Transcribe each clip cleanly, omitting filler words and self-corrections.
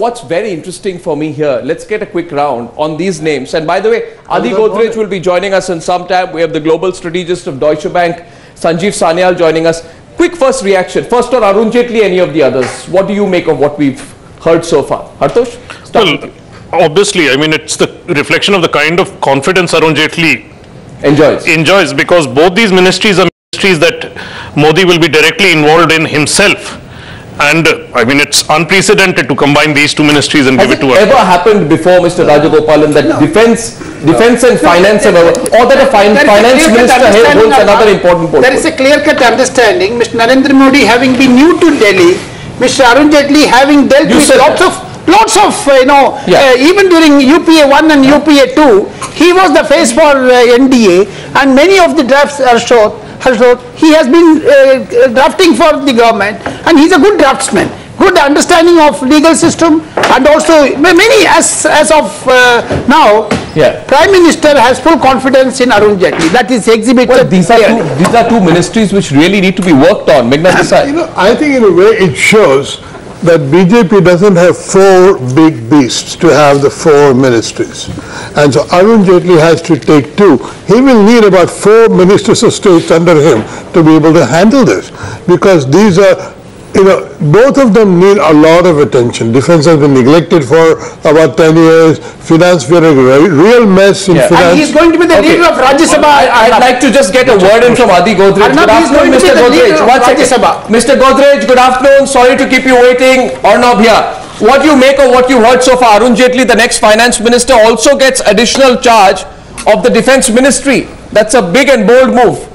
What's very interesting for me here, let's get a quick round on these names. And by the way, Adi Godrej will be joining us in some time. We have the global strategist of Deutsche Bank, Sanjeev Sanyal, joining us. Quick first reaction. First on Arun Jaitley, any of the others. What do you make of what we've heard so far? Hartosh? Well, obviously, I mean, it's the reflection of the kind of confidence Arun Jaitley enjoys, because both these ministries are ministries that Modi will be directly involved in himself. And I mean, it's unprecedented to combine these two ministries and give it to us. Has it ever happened before, Mr. Rajagopalan, that defense and finance have ever, or that a finance minister holds another important portfolio? There is a clear-cut understanding. Mr. Narendra Modi having been new to Delhi, Mr. Arun Jaitley having dealt with lots of even during UPA 1 and UPA 2, he was the face for NDA, and many of the drafts are short. He has been drafting for the government, and he's a good draftsman, good understanding of legal system, and also many as of now, Prime Minister has full confidence in Arun Jaitley. That is exhibited. Well, these are two ministries which really need to be worked on. I think in a way it shows that BJP doesn't have four big beasts to have the four ministries. And so Arun Jaitley has to take two. He will need about 4 ministers of state under him to be able to handle this. Because these are, both of them need a lot of attention. Defense has been neglected for about 10 years. Finance, we are a real mess in finance. And he's going to be the leader of Rajya Sabha. I'd like to just get a word in from Adi Godrej. Good afternoon, Mr. Godrej. Mr. Godrej, good afternoon. Sorry to keep you waiting. Arnab here. What do you make of what you heard so far? Arun Jaitley, the next finance minister, also gets additional charge of the defense ministry. That's a big and bold move.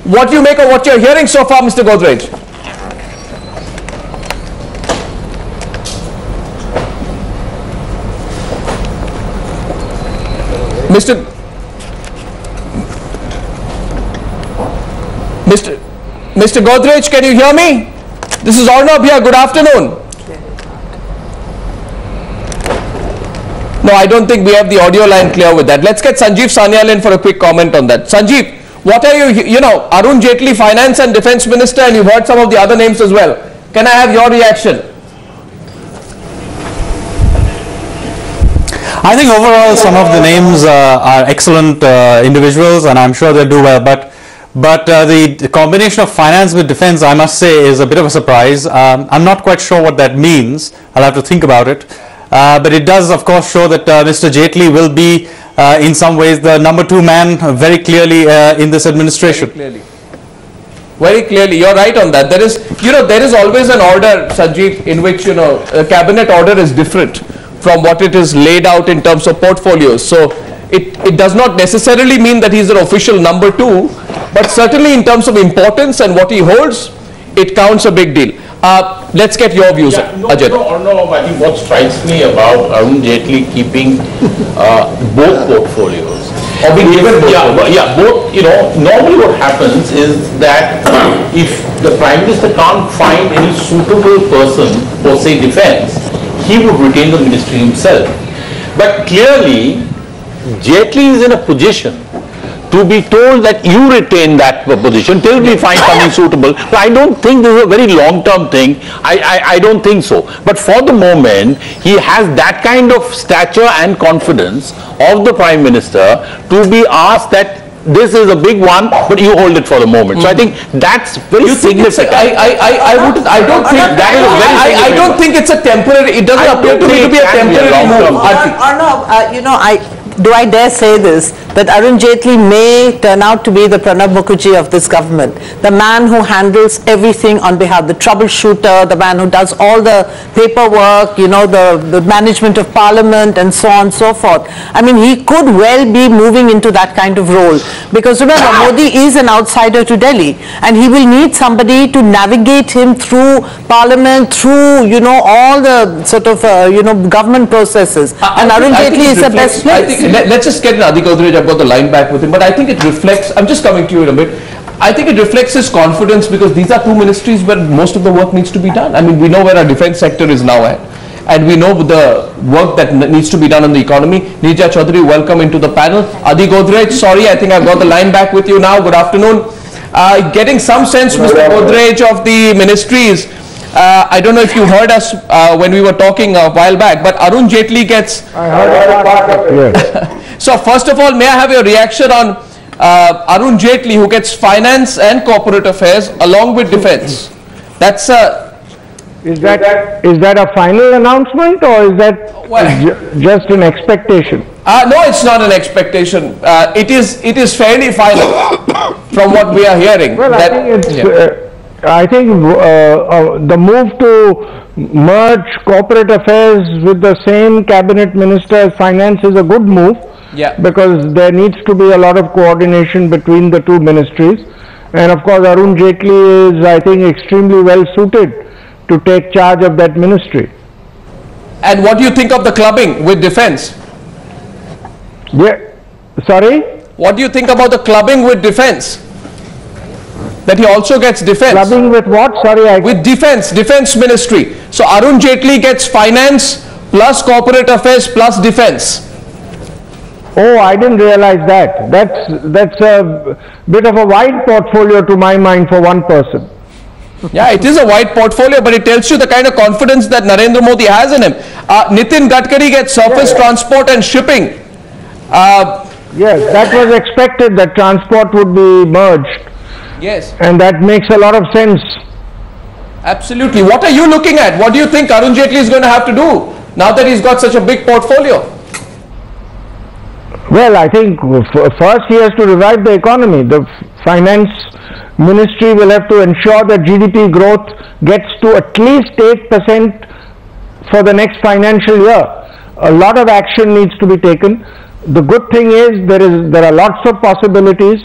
What do you make of what you're hearing so far, Mr. Godrej? Mr. Godrej, can you hear me? This is Arnab here. Good afternoon. No, I don't think we have the audio line clear with that. Let's get Sanjeev Sanyal in for a quick comment on that. Sanjeev, what are Arun Jaitley, Finance and Defense Minister, and you've heard some of the other names as well. Can I have your reaction? I think overall some of the names are excellent individuals, and I'm sure they'll do well. But the combination of finance with defense, I must say, is a bit of a surprise. I'm not quite sure what that means. I'll have to think about it. But it does, of course, show that Mr. Jaitley will be, in some ways, the number 2 man very clearly in this administration. Very clearly, you're right on that. There is always an order, Sanjeev, in which a cabinet order is different from what it is laid out in terms of portfolios. So it does not necessarily mean that he's an official number 2, but certainly in terms of importance and what he holds, it counts a big deal. Let's get your views, Ajay. I think what strikes me about Arun Jaitley keeping both portfolios. Both. Normally what happens is that if the Prime Minister can't find any suitable person for, say, defense, he would retain the ministry himself. But clearly, Jaitley is in a position to be told that you retain that position till we find something suitable. But I don't think this is a very long-term thing. I don't think so. But for the moment, he has that kind of stature and confidence of the Prime Minister to be asked that this is a big one, but you hold it for the moment. So I think that's very significant. I don't think it's a temporary. It doesn't appear to me to be a temporary move. Do I dare say this, that Arun Jaitley may turn out to be the Pranab Mukherjee of this government, the man who handles everything on behalf, the troubleshooter, the man who does all the paperwork, the management of parliament and so on and so forth. I mean, he could well be moving into that kind of role, because remember, Modi is an outsider to Delhi, and he will need somebody to navigate him through parliament, through, all the sort of, government processes. And Arun Jaitley is the best place. Let's just get Adi Godrej. I've got the line back with him, but I think it reflects, I'm just coming to you in a bit, I think it reflects his confidence, because these are 2 ministries where most of the work needs to be done. I mean, we know where our defense sector is now at, and we know the work that needs to be done on the economy. Nija Chaudhary, welcome into the panel. Adi Godrej, sorry, I think I've got the line back with you now. Good afternoon. Getting some sense, Mr. Godrej, of the ministries. I don't know if you heard us when we were talking a while back, but Arun Jaitley gets... I heard part of it. Yes. So first of all, may I have your reaction on Arun Jaitley, who gets finance and corporate affairs along with defense? That's Is that a final announcement, or is that just an expectation? No, it's not an expectation. It is fairly final from what we are hearing. Well, I think it's... I think the move to merge corporate affairs with the same cabinet minister as finance is a good move, because there needs to be a lot of coordination between the two ministries, and of course Arun Jaitley is, I think, extremely well suited to take charge of that ministry. And what do you think of the clubbing with defense? Yeah, sorry? What do you think about the clubbing with defense? That he also gets defense. Clubbing with what? Sorry, with defense ministry. So Arun Jaitley gets finance plus corporate affairs plus defense. Oh, I didn't realize that. That's a bit of a wide portfolio to my mind for one person. Yeah, it is a wide portfolio, but it tells you the kind of confidence that Narendra Modi has in him. Nitin Gadkari gets surface transport and shipping. Yes, that was expected, that transport would be merged. Yes. And that makes a lot of sense. Absolutely. What are you looking at? What do you think Arun Jaitley is going to have to do now that he's got such a big portfolio? Well, I think first he has to revive the economy. The finance ministry will have to ensure that GDP growth gets to at least 8% for the next financial year. A lot of action needs to be taken. The good thing is there are lots of possibilities.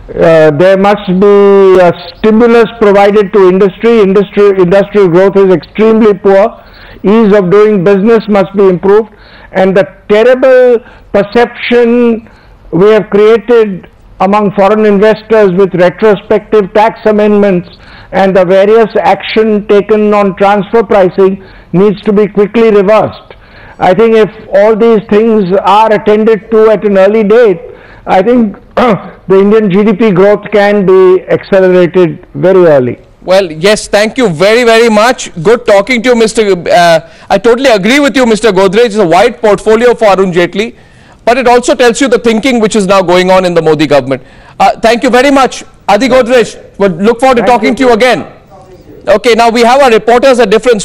There must be a stimulus provided to industry. Industrial growth is extremely poor. Ease of doing business must be improved. And the terrible perception we have created among foreign investors with retrospective tax amendments and the various action taken on transfer pricing needs to be quickly reversed. I think if all these things are attended to at an early date, I think the Indian GDP growth can be accelerated very early. Well, yes, thank you very, very much. Good talking to you, Mr. I totally agree with you, Mr. Godrej. It's a wide portfolio for Arun Jaitley, but it also tells you the thinking which is now going on in the Modi government. Thank you very much, Adi Godrej. We'll look forward to talking to you again. Okay, now we have our reporters at different